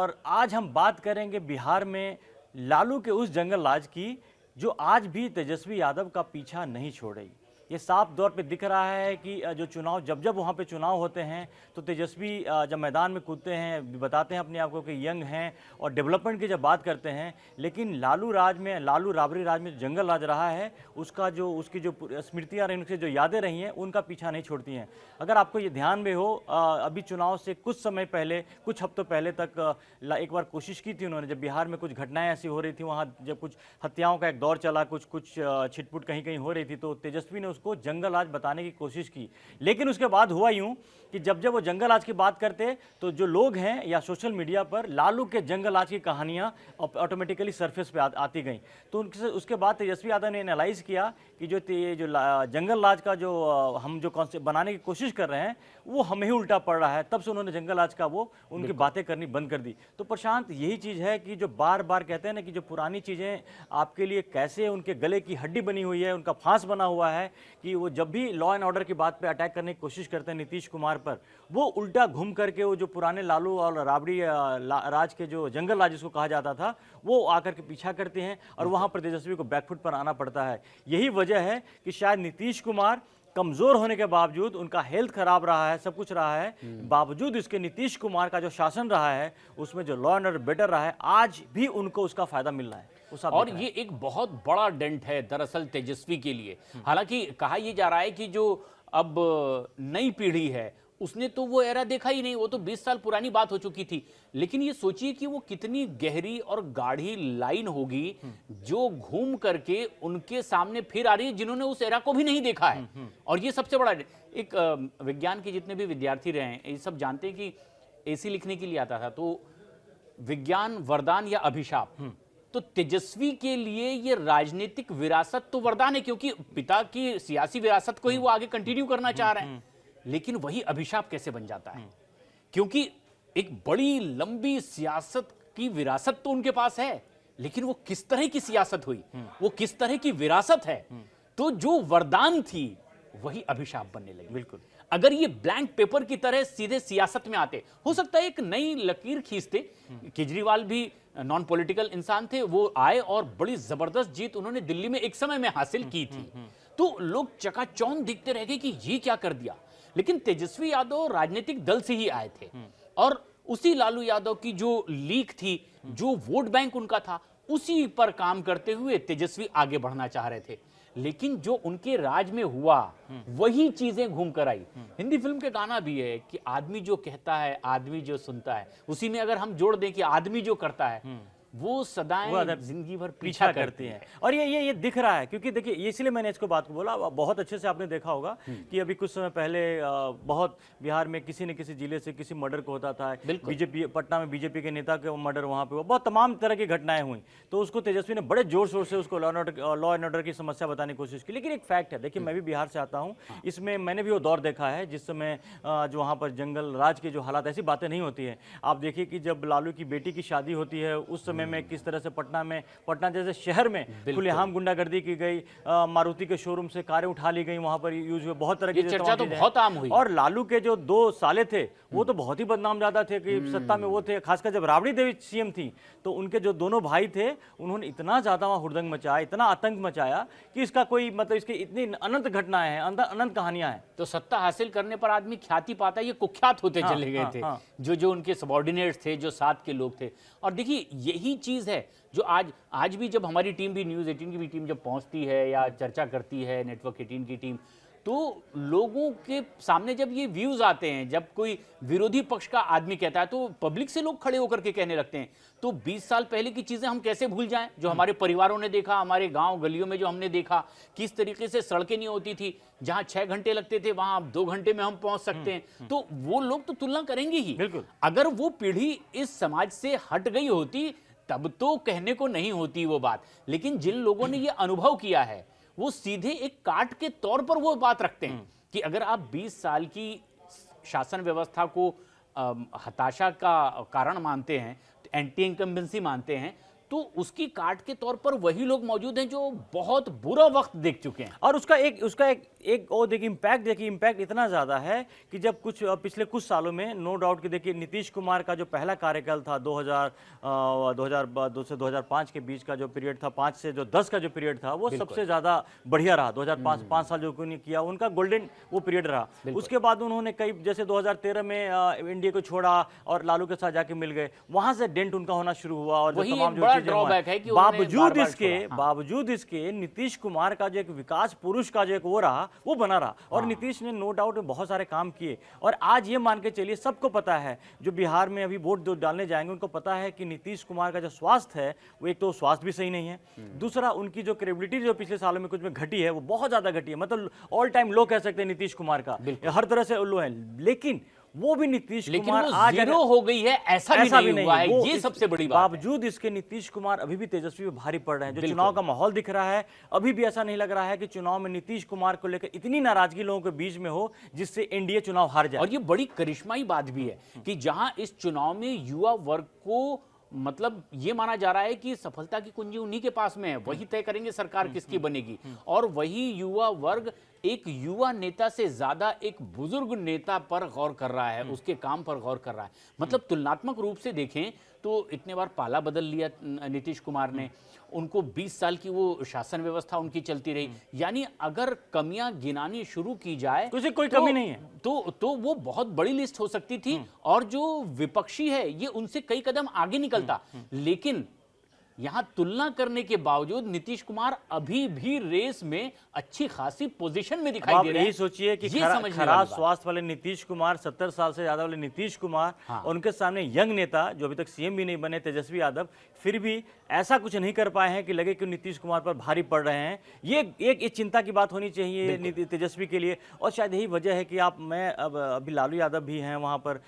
और आज हम बात करेंगे बिहार में लालू के उस जंगल राज की जो आज भी तेजस्वी यादव का पीछा नहीं छोड़ रही। ये साफ तौर पे दिख रहा है कि जो चुनाव जब जब वहाँ पे चुनाव होते हैं तो तेजस्वी जब मैदान में कूदते हैं बताते हैं अपने आप को कि यंग हैं और डेवलपमेंट की जब बात करते हैं, लेकिन लालू राबड़ी राज में जंगल राज रहा है उसकी जो स्मृतियाँ रही, उनसे जो यादें रही हैं उनका पीछा नहीं छोड़ती हैं। अगर आपको ये ध्यान में हो अभी चुनाव से कुछ समय पहले, कुछ हफ्तों पहले तक एक बार कोशिश की थी उन्होंने, जब बिहार में कुछ घटनाएं ऐसी हो रही थी, वहाँ जब कुछ हत्याओं का एक दौर चला, कुछ छिटपुट कहीं कहीं हो रही थी, तो तेजस्वी ने उसको जंगल राज बताने की कोशिश की। लेकिन उसके बाद हुआ यूं कि जब जब वो जंगल राज की बात करते तो जो लोग हैं या सोशल मीडिया पर लालू के जंगल राज की कहानियां ऑटोमेटिकली सरफेस पे आती गई। तो उसके बाद तेजस्वी यादव ने एनालाइज किया कि जो जंगल राज का जो हम जो कॉन्सेप्ट बनाने की कोशिश कर रहे हैं वो हमें ही उल्टा पड़ रहा है। तब से उन्होंने जंगल राज का वो उनकी बातें करनी बंद कर दी। तो प्रशांत, यही चीज़ है कि जो बार बार कहते हैं ना कि जो पुरानी चीज़ें आपके लिए कैसे उनके गले की हड्डी बनी हुई है, उनका फांस बना हुआ है, कि वो जब भी लॉ एंड ऑर्डर की बात पे अटैक करने की कोशिश करते हैं नीतीश कुमार पर, वो उल्टा घूम करके वो जो पुराने लालू और राबड़ी राज के जो जंगल राज जिसको कहा जाता था वो आकर के पीछा करते हैं और वहां पर तेजस्वी को बैकफुट पर आना पड़ता है। यही वजह है कि शायद नीतीश कुमार कमजोर होने के बावजूद, उनका हेल्थ खराब रहा है, सब कुछ रहा है, बावजूद इसके नीतीश कुमार का जो शासन रहा है उसमें जो लॉ एंड ऑर्डर बेटर रहा है, आज भी उनको उसका फायदा मिल रहा है। और ये एक बहुत बड़ा डेंट है दरअसल तेजस्वी के लिए। हालांकि कहा यह जा रहा है कि जो अब नई पीढ़ी है उसने तो वो एरा देखा ही नहीं, वो तो 20 साल पुरानी बात हो चुकी थी। लेकिन ये सोचिए कि वो कितनी गहरी और गाढ़ी लाइन होगी जो घूम करके उनके सामने फिर आ रही है, जिन्होंने उस एरा को भी नहीं देखा है। और ये सबसे बड़ा एक विज्ञान के जितने भी विद्यार्थी रहे हैं ये सब जानते हैं कि एसी लिखने के लिए आता था तो विज्ञान वरदान या अभिशाप, तो तेजस्वी के लिए ये राजनीतिक विरासत तो वरदान है क्योंकि पिता की सियासी विरासत को ही वो आगे कंटिन्यू करना चाह रहे हैं। लेकिन वही अभिशाप कैसे बन जाता है, क्योंकि एक बड़ी लंबी सियासत की विरासत तो उनके पास है, लेकिन वो किस तरह की सियासत हुई, वो किस तरह की विरासत है, तो जो वरदान थी वही अभिशाप बनने लगी। बिल्कुल, अगर ये ब्लैंक पेपर की तरह सीधे सियासत में आते, हो सकता है एक नई लकीर खींचते। केजरीवाल भी नॉन पॉलिटिकल इंसान थे, वो आए और बड़ी जबरदस्त जीत उन्होंने दिल्ली में एक समय में हासिल की थी, तो लोग चकाचौंध दिखते रह गए कि ये क्या कर दिया। लेकिन तेजस्वी यादव राजनीतिक दल से ही आए थे और उसी लालू यादव की जो लीक थी, जो वोट बैंक उनका था, उसी पर काम करते हुए तेजस्वी आगे बढ़ना चाह रहे थे। लेकिन जो उनके राज में हुआ वही चीजें घूम कर आई। हिंदी फिल्म के गाना भी है कि आदमी जो कहता है, आदमी जो सुनता है, उसी में अगर हम जोड़ दें कि आदमी जो करता है वो सदाएं जिंदगी भर पीछा करती है। और ये दिख रहा है क्योंकि देखिए, ये इसलिए मैंने इसको बात को बोला, बहुत अच्छे से आपने देखा होगा कि अभी कुछ समय पहले बहुत बिहार में किसी न किसी जिले से किसी मर्डर को होता था, बीजेपी पटना में बीजेपी के नेता के मर्डर वहाँ पे हुआ, बहुत तमाम तरह की घटनाएं हुई, तो उसको तेजस्वी ने बड़े जोर शोर से उसको लॉ एंड ऑर्डर की समस्या बताने की कोशिश की। लेकिन एक फैक्ट है, देखिए मैं भी बिहार से आता हूँ, इसमें मैंने भी वो दौर देखा है जिस समय जो वहाँ पर जंगल राज के जो हालात, ऐसी बातें नहीं होती है। आप देखिए कि जब लालू की बेटी की शादी होती है उस समय में किस तरह से पटना जैसे शहर में खुलेआम गुंडागर्दी की गई, मारुति के शोरूम से कारें उठा ली गई, वहां पर यूज हुए, बहुत तरह की चर्चा तो बहुत आम हुई। और लालू के जो दो साले थे वो तो बहुत ही बदनाम ज्यादा थे कि सत्ता में वो थे, खासकर जब राबड़ी देवी सीएम थी तो उनके जो दोनों भाई थे उन्होंने इतना ज्यादा वहां हुड़दंग मचाया, इतना आतंक मचाया कि इसका कोई मतलब, इसकी इतनी अनंत घटनाएं हैं, अनंत कहानियां हैं। तो सत्ता हासिल करने पर आदमी ख्याति पाता है, ये कुख्यात होते चले गए थे जो उनके सबॉर्डिनेट्स थे, जो साथ के लोग थे। और देखिए यही चीज है जो आज भी जब हमारी टीम भी न्यूज़ 18 की भी टीम जब पहुंचती है या चर्चा करती है, नेटवर्क 18 की टीम, तो लोगों के सामने जब ये व्यूज आते हैं, जब कोई विरोधी पक्ष का आदमी कहता है तो पब्लिक से लोग खड़े होकर के कहने लगते हैं। तो 20 साल पहले की चीजें हम कैसे भूल जाएं, जो हमारे परिवारों ने देखा, हमारे गांव गलियों में जो हमने देखा, किस तरीके से सड़कें नहीं होती थी, जहां 6 घंटे लगते थे वहां अब 2 घंटे में हम पहुंच सकते हैं। तो वो लोग तो तुलना करेंगे ही। अगर वो पीढ़ी इस समाज से हट गई होती तब तो कहने को नहीं होती वो बात। लेकिन जिन लोगों ने ये अनुभव किया है वो सीधे एक काट के तौर पर वो बात रखते हैं कि अगर आप 20 साल की शासन व्यवस्था को हताशा का कारण मानते हैं, एंटी इनकम्बेंसी मानते हैं, तो उसकी काट के तौर पर वही लोग मौजूद हैं जो बहुत बुरा वक्त देख चुके हैं। और उसका एक और देखिए इम्पैक्ट इतना ज़्यादा है कि जब पिछले कुछ सालों में नो डाउट कि देखिए नीतीश कुमार का जो पहला कार्यकाल था 2002 से 2005 के बीच का जो पीरियड था, 5 से जो 10 का जो पीरियड था, वो सबसे ज़्यादा बढ़िया रहा। 2005 5 साल जो उन्होंने किया उनका गोल्डन वो पीरियड रहा। उसके बाद उन्होंने कई जैसे 2013 में इंडिया को छोड़ा और लालू के साथ जाके मिल गए, वहां से डेंट उनका होना शुरू हुआ। और वही जो तमाम एक जो बड़ा चीजें हुआ, ड्रॉबैक है कि उन्होंने बार-बार छोड़ा। बावजूद इसके नीतीश कुमार का जो एक विकास पुरुष का जो एक वो रहा वो बना रहा। और नीतीश ने नो डाउट बहुत सारे काम किए। और आज ये मान के चलिए सबको पता है जो बिहार में अभी वोट जो डालने जाएंगे उनको पता है कि नीतीश कुमार का जो स्वास्थ्य है वो एक तो स्वास्थ्य भी सही नहीं है, दूसरा उनकी जो क्रेडिबिलिटी जो पिछले सालों में कुछ में घटी है वो बहुत ज्यादा घटी है। मतलब ऑल टाइम लो कह सकते हैं नीतीश कुमार का, हर तरह से लो है। लेकिन वो भी नीतीश कुमार वो आज जीरो हो गई है ऐसा भी नहीं हुआ है, ये सबसे बड़ी बात है। बावजूद इसके नीतीश कुमार अभी भी तेजस्वी पे भारी पड़ रहे हैं। जो चुनाव का माहौल दिख रहा है अभी भी ऐसा नहीं लग रहा है कि चुनाव में नीतीश कुमार को लेकर इतनी नाराजगी लोगों के बीच में हो जिससे एनडीए चुनाव हार जाए। और ये बड़ी करिश्माई बात भी है कि जहां इस चुनाव में युवा वर्ग को मतलब ये माना जा रहा है कि सफलता की कुंजी उन्हीं के पास में है, वही तय करेंगे सरकार किसकी बनेगी। और वही युवा वर्ग एक युवा नेता से ज्यादा एक बुजुर्ग नेता पर गौर कर रहा है, उसके काम पर गौर कर रहा है। मतलब तुलनात्मक रूप से देखें तो इतने बार पाला बदल लिया नीतीश कुमार ने, उनको 20 साल की वो शासन व्यवस्था उनकी चलती रही। यानी अगर कमियां गिनानी शुरू की जाए तो कोई कमी नहीं है, तो वो बहुत बड़ी लिस्ट हो सकती थी। और जो विपक्षी है ये उनसे कई कदम आगे निकलता। लेकिन यहां तुलना करने के बावजूद नीतीश कुमार अभी भी रेस में अच्छी खासी पोजीशन में दिखाई दे रहे हैं। यही सोचिए कि खराब स्वास्थ्य वाले नीतीश कुमार, 70 साल से ज्यादा वाले नीतीश कुमार, और उनके सामने यंग नेता जो अभी तक सीएम भी नहीं बने तेजस्वी यादव, फिर भी ऐसा कुछ नहीं कर पाए हैं कि लगे कि नीतीश कुमार पर भारी पड़ रहे हैं। ये एक चिंता की बात होनी चाहिए तेजस्वी के लिए। और शायद यही वजह है कि अभी लालू यादव भी हैं वहां पर,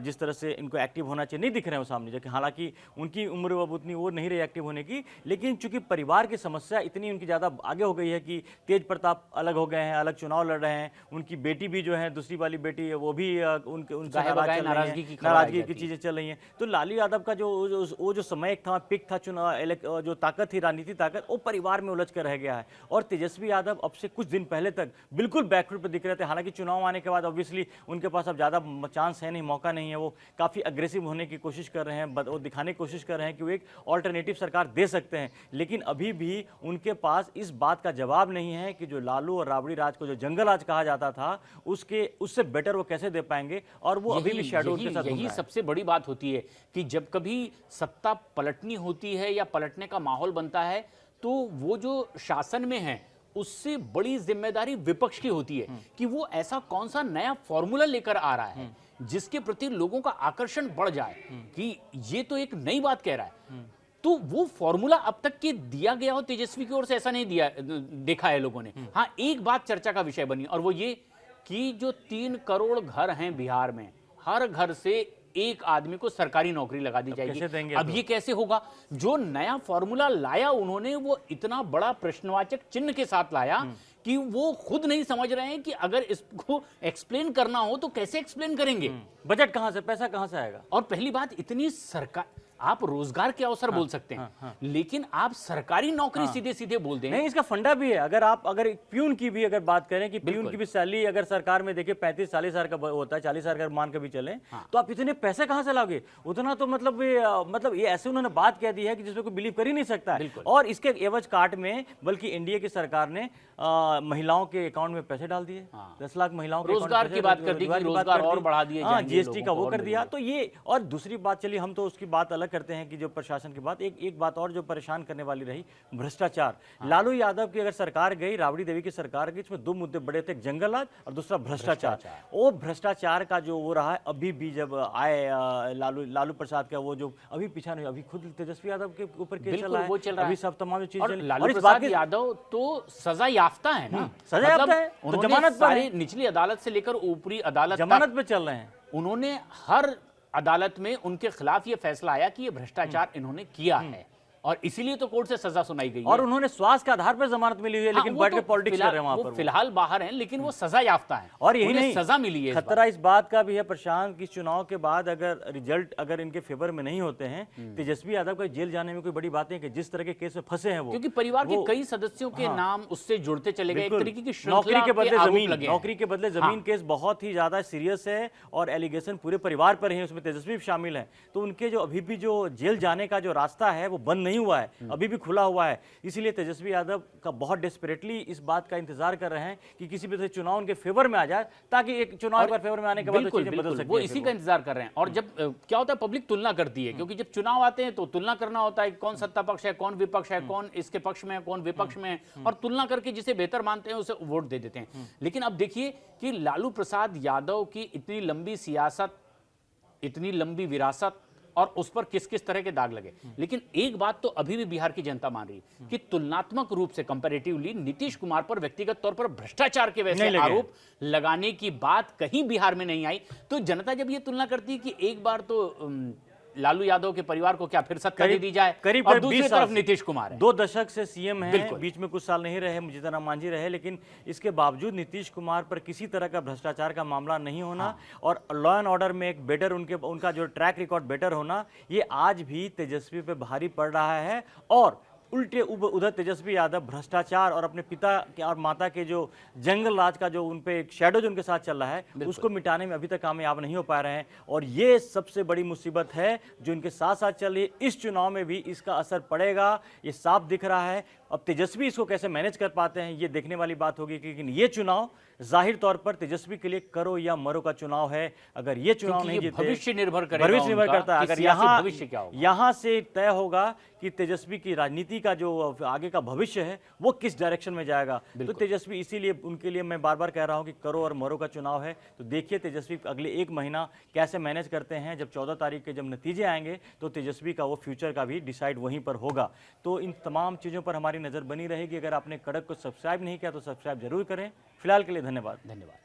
जिस तरह से इनको एक्टिव होना चाहिए नहीं दिख रहे हैं वो सामने जाके। हालांकि उनकी उम्र अब उतनी वो नहीं रही एक्टिव होने की, लेकिन चूंकि परिवार की समस्या इतनी उनकी ज्यादा आगे हो गई है कि तेज प्रताप अलग हो गए हैं, अलग चुनाव लड़ रहे हैं। उनकी बेटी भी जो है दूसरी वाली बेटी वो भी उनसे नाराजगी की चीजें चल रही हैं। तो लालू यादव का जो समय था, पिक था, चुनाव जो ताकत थी, राजनीति ताकत, वो परिवार में उलझ कर रह गया है। और तेजस्वी यादव अब से कुछ दिन पहले तक बिल्कुल बैकफुट पर दिख रहे थे। हालांकि चुनाव आने के बाद ऑब्वियसली उनके पास अब ज्यादा चांस है नहीं, मौका नहीं है। वो काफी अग्रेसिव होने की कोशिश कर रहे हैं, वो दिखाने की कोशिश कर रहे हैं कि वो एक ऑल्टरनेटिव सरकार दे सकते हैं। लेकिन अभी भी उनके पास इस बात का जवाब नहीं है कि जो लालू और राबड़ी राज को जो जंगल राज कहा जाता था उससे बेटर वो कैसे दे पाएंगे। और वो अभी भी शैडो के साथ यही सबसे बड़ी बात होती है कि जब कभी सत्ता पलटनी होती है या पलटने का माहौल बनता है तो वो जो शासन में है उससे बड़ी जिम्मेदारी विपक्ष की होती है कि वो ऐसा कौन सा नया फॉर्मूला लेकर आ रहा है जिसके प्रति लोगों का आकर्षण बढ़ जाए कि ये तो एक नई बात कह रहा है। तो वो फॉर्मूला अब तक के दिया गया हो तेजस्वी की ओर से ऐसा नहीं देखा है लोगों ने। हाँ, एक बात चर्चा का विषय बनी और वो ये कि जो 3 करोड़ घर हैं बिहार में, हर घर से एक आदमी को सरकारी नौकरी लगा दी जाएगी। अब ये कैसे होगा? जो नया फॉर्मूला लाया उन्होंने वो इतना बड़ा प्रश्नवाचक चिन्ह के साथ लाया कि वो खुद नहीं समझ रहे हैं कि अगर इसको एक्सप्लेन करना हो तो कैसे एक्सप्लेन करेंगे। बजट कहां से, पैसा कहां से आएगा? और पहली बात, इतनी सरकार, आप रोजगार के अवसर बोल सकते हैं लेकिन आप सरकारी नौकरी सीधे सीधे बोल दें। नहीं, इसका फंडा भी है। अगर प्यून की भी अगर बात करें कि प्यून की भी सैलरी अगर सरकार में देखिए 35-40 हजार का होता है, 40 हजार का मान के भी चले, तो आप इतने पैसे कहां से लाओगे? उतना तो मतलब ये ऐसे उन्होंने बात कह दी है कि जिसमें कोई बिलीव कर ही नहीं सकता है। और इसके एवज काट में बल्कि एनडीए की सरकार ने महिलाओं के अकाउंट में पैसे डाल दिए। 10 लाख महिलाओं के रोजगार की बात कर दी, रोजगार और बढ़ा दिए, जीएसटी का वो कर दिया। तो ये, और दूसरी बात, चलिए हम तो उसकी बात अलग करते हैं कि जो प्रशासन की बात, एक बात और जो परेशान करने वाली रही, भ्रष्टाचार। लालू यादव की अगर सरकार गई, राबड़ी देवी की सरकार गई, इसमें 2 मुद्दे बड़े थे, एक जंगल राज और दूसरा भ्रष्टाचार। वो भ्रष्टाचार का जो वो रहा है अभी भी, जब आए लालू प्रसाद का वो जो अभी पीछा नहीं, अभी खुद तेजस्वी यादव के ऊपर केस चला है, अभी सब तमाम चीजें। लालू प्रसाद यादव तो सजा याफ्ता है ना, सजा याफ्ता है, तो जमानत पर है। निचली अदालत से लेकर ऊपरी अदालत जमानत पे चल रहे हैं। उन्होंने हर अदालत में उनके खिलाफ यह फैसला आया कि यह भ्रष्टाचार इन्होंने किया है और इसीलिए तो कोर्ट से सजा सुनाई गई और है। उन्होंने स्वास्थ्य के आधार पर जमानत मिली हुई है, हाँ, लेकिन वो बैठ तो के पॉलिटिक्स कर रहे हैं वहां वो पर वो। फिलहाल बाहर हैं, लेकिन वो सजा याफ्ता हैं और यही उन्हें नहीं, सजा मिली है इस बार। खतरा इस बात का भी है प्रशांत कि चुनाव के बाद अगर रिजल्ट अगर इनके फेवर में नहीं होते हैं, तेजस्वी यादव का जेल जाने में कोई बड़ी बात नहीं कि जिस तरह के केस में फंसे हैं वो, क्योंकि परिवार के वो- कई सदस्यों के हाँ। नाम उससे जुड़ते चले गए, एक बिल्कुल। तरीके की श्रृंखला नौकरी के बदले आरोप जमीन, लगे हैं। नौकरी के बदले जमीन केस बहुत ही ज्यादा सीरियस है और एलिगेशन पूरे परिवार पर है, उसमें तेजस्वी भी शामिल है। तो उनके जो अभी भी जो जेल जाने का जो रास्ता है वो बंद नहीं हुआ है, अभी भी खुला हुआ है। इसलिए तेजस्वी यादव का बहुत डेस्परेटली इस बात का इंतजार कर रहे हैं कि किसी भी तरह चुनाव उनके फेवर में आ जाए, ताकि एक चुनाव पर फेवर में आने के बाद बिल्कुल, चीजें बदल बिल्कुल, सकती वो हैं इसी फिर का इंतजार कर रहे हैं। और जब क्या होता है, पब्लिक तुलना करती है, क्योंकि जब चुनाव आते हैं तो तुलना करना होता है कि कौन सत्ता पक्ष है, कौन विपक्ष है, कौन इसके पक्ष में है, कौन विपक्ष में है, और तुलना करके जिसे बेहतर मानते हैं उसे वोट दे देते हैं। लेकिन अब देखिए कि लालू प्रसाद यादव की इतनी लंबी सियासत, इतनी लंबी विरासत, और उस पर किस किस तरह के दाग लगे। लेकिन एक बात तो अभी भी बिहार की जनता मान रही है कि तुलनात्मक रूप से कंपैरेटिवली नीतीश कुमार पर व्यक्तिगत तौर पर भ्रष्टाचार के वैसे नहीं लगे। आरोप लगाने की बात कहीं बिहार में नहीं आई। तो जनता जब ये तुलना करती है कि एक बार तो लालू यादव के परिवार को क्या फिर सत्ता दे दी जाए, करीब और 20 दूसरी साल तरफ से, नीतीश कुमार है। 2 दशक से सीएम हैं, बिल्कुल। बीच में कुछ साल नहीं रहे, जीतन राम मांझी रहे, लेकिन इसके बावजूद नीतीश कुमार पर किसी तरह का भ्रष्टाचार का मामला नहीं होना और लॉ एंड ऑर्डर में एक बेटर उनका जो ट्रैक रिकॉर्ड बेटर होना, ये आज भी तेजस्वी पे भारी पड़ रहा है। और उल्टे उधर तेजस्वी यादव भ्रष्टाचार और अपने पिता के और माता के जो जंगल राज का जो उन पे एक शैडो जो उनके साथ चल रहा है, उसको मिटाने में अभी तक कामयाब नहीं हो पा रहे हैं। और ये सबसे बड़ी मुसीबत है जो इनके साथ साथ चल रही है। इस चुनाव में भी इसका असर पड़ेगा, ये साफ दिख रहा है। अब तेजस्वी इसको कैसे मैनेज कर पाते हैं ये देखने वाली बात होगी, लेकिन ये चुनाव जाहिर तौर पर तेजस्वी के लिए करो या मरो का चुनाव है। अगर ये चुनाव क्योंकि नहीं ये जीते, भविष्य निर्भर करेगा भविष्य निर्भर उनका करता है। कि अगर सियासी भविष्य क्या होगा। यहाँ से तय होगा कि तेजस्वी की राजनीति का जो आगे का भविष्य है वो किस डायरेक्शन में जाएगा। तो तेजस्वी इसीलिए उनके लिए मैं बार बार कह रहा हूँ कि करो और मरो का चुनाव है। तो देखिए तेजस्वी अगले 1 महीना कैसे मैनेज करते हैं। जब 14 तारीख के जब नतीजे आएंगे तो तेजस्वी का वो फ्यूचर का भी डिसाइड वहीं पर होगा। तो इन तमाम चीज़ों पर हमारी नज़र बनी रहेगी। अगर आपने कड़क को सब्सक्राइब नहीं किया तो सब्सक्राइब जरूर करें। फिलहाल के लिए धन्यवाद। धन्यवाद।